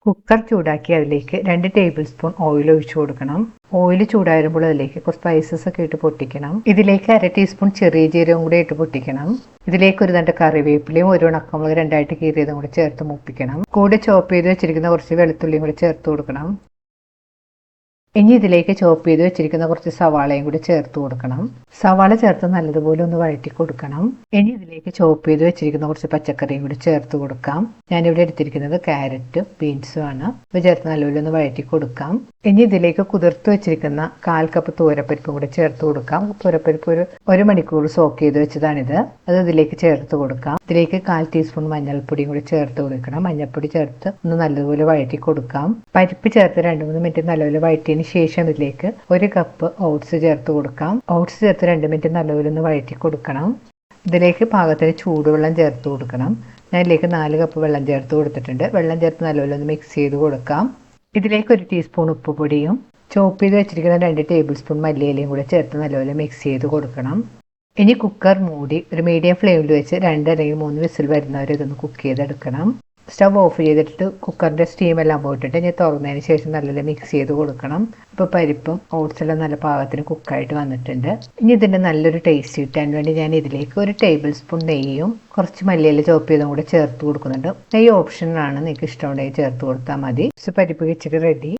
Cooker ചൂടാക്കി അതിലേക്ക് 2 table spoon oil ഒഴിച്ചു കൊടുക്കണം. ഓയിൽ ചൂടായിരുമ്പോൾ അതിലേക്ക് കുറച്ച് സ്പൈസസ് ഒക്കെ ഇട്ട് പൊട്ടിക്കണം. ഇതിലേക്ക് 1/2 ടീസ്പൂൺ ചെറിയ ജീരകം കൂടി ഇട്ട് പൊട്ടിക്കണം. ഇതിലേക്ക് ഒരു തണ്ട് കറിവേപ്പിലയും ഒരു ഉണക്കമുളക് 2ആയിട്ട് കീറിയതും കൂടി ചേർത്ത് മൂപ്പിക്കണം. കൂടെ ചോപ്പ് ചെയ്ത് വെച്ചിരിക്കുന്ന കുറച്ച് വെളുത്തുള്ളിയും കൂടി ചേർത്ത് കൊടുക്കണം. ഇനി ഇതിലേക്ക് ചോപ്പ് ചെയ്ത് വെച്ചിരിക്കുന്ന കുറച്ച് സവാളയും കൂടി ചേർത്ത് കൊടുക്കണം. സവാള ചേർത്ത് നല്ലതുപോലെ ഒന്ന് വഴറ്റി കൊടുക്കണം. ഇനി ഇതിലേക്ക് ചോപ്പ് ചെയ്ത് വെച്ചിരിക്കുന്ന കുറച്ച് പച്ചക്കറിയും കൂടി ചേർത്ത് കൊടുക്കാം. ഞാനിവിടെ എടുത്തിരിക്കുന്നത് ക്യാരറ്റും ബീൻസും ആണ്. ഇവ ചേർത്ത് നല്ലപോലെ ഒന്ന് വഴറ്റി കൊടുക്കാം. ഇനി ഇതിലേക്ക് കുതിർത്ത് വെച്ചിരിക്കുന്ന 1/4 കപ്പ് തൂരപ്പരിപ്പും കൂടി ചേർത്ത് കൊടുക്കാം. തൂരപ്പരിപ്പ് ഒരു മണിക്കൂർ സോക്ക് ചെയ്ത് വെച്ചതാണിത്. അത് ഇതിലേക്ക് ചേർത്ത് കൊടുക്കാം. ഇതിലേക്ക് 1/4 ടീസ്പൂൺ മഞ്ഞൾപ്പൊടിയും കൂടി ചേർത്ത് കൊടുക്കണം. മഞ്ഞൾപ്പൊടി ചേർത്ത് ഒന്ന് നല്ലതുപോലെ വഴറ്റി കൊടുക്കാം. പരിപ്പ് ചേർത്ത് 2-3 മിനിറ്റ് നല്ലപോലെ വഴറ്റിയതിന് ശേഷം ഇതിലേക്ക് 1 കപ്പ് ഓട്സ് ചേർത്ത് കൊടുക്കാം. ഓട്സ് ചേർത്ത് 2 മിനിറ്റ് നല്ലപോലെ ഒന്ന് വഴറ്റി കൊടുക്കണം. ഇതിലേക്ക് പാകത്തിന് ചൂടുവെള്ളം ചേർത്ത് കൊടുക്കണം. ഞാൻ ഇതിലേക്ക് 4 കപ്പ് വെള്ളം ചേർത്ത് കൊടുത്തിട്ടുണ്ട്. വെള്ളം ചേർത്ത് നല്ലപോലെ ഒന്ന് മിക്സ് ചെയ്ത് കൊടുക്കാം. ഇതിലേക്ക് 1 ടീസ്പൂൺ ഉപ്പുപൊടിയും ചോപ്പ് ചെയ്ത് വെച്ചിരിക്കുന്ന 2 ടേബിൾ സ്പൂൺ മല്ലിയിലയും കൂടെ ചേർത്ത് നല്ലപോലെ മിക്സ് ചെയ്ത് കൊടുക്കണം. ഇനി കുക്കർ മൂടി ഒരു മീഡിയം ഫ്ലെയിമിൽ വെച്ച് 2 അല്ലെങ്കിൽ 3 വിസിൽ വരുന്നവരെ ഇതൊന്ന് കുക്ക് ചെയ്തെടുക്കണം. സ്റ്റവ് ഓഫ് ചെയ്തിട്ട് കുക്കറിൻ്റെ സ്റ്റീം എല്ലാം പോയിട്ടിട്ട് ഇനി തുറന്നതിന് ശേഷം നല്ലപോലെ മിക്സ് ചെയ്ത് കൊടുക്കണം. ഇപ്പോൾ പരിപ്പും ഓട്സെല്ലാം നല്ല പാകത്തിന് കുക്കായിട്ട് വന്നിട്ടുണ്ട്. ഇനി ഇതിൻ്റെ നല്ലൊരു ടേസ്റ്റ് കിട്ടാൻ വേണ്ടി ഞാൻ ഇതിലേക്ക് 1 ടേബിൾ സ്പൂൺ നെയ്യും കുറച്ച് മല്ലിയില ചോപ്പ് ചെയ്തും കൂടെ ചേർത്ത് കൊടുക്കുന്നുണ്ട്. നെയ്യ് ഓപ്ഷനാണ്, നിങ്ങൾക്ക് ഇഷ്ടമുണ്ടെങ്കിൽ ചേർത്ത് കൊടുത്താൽ മതി. പരിപ്പ് വെച്ചിട്ട് റെഡി.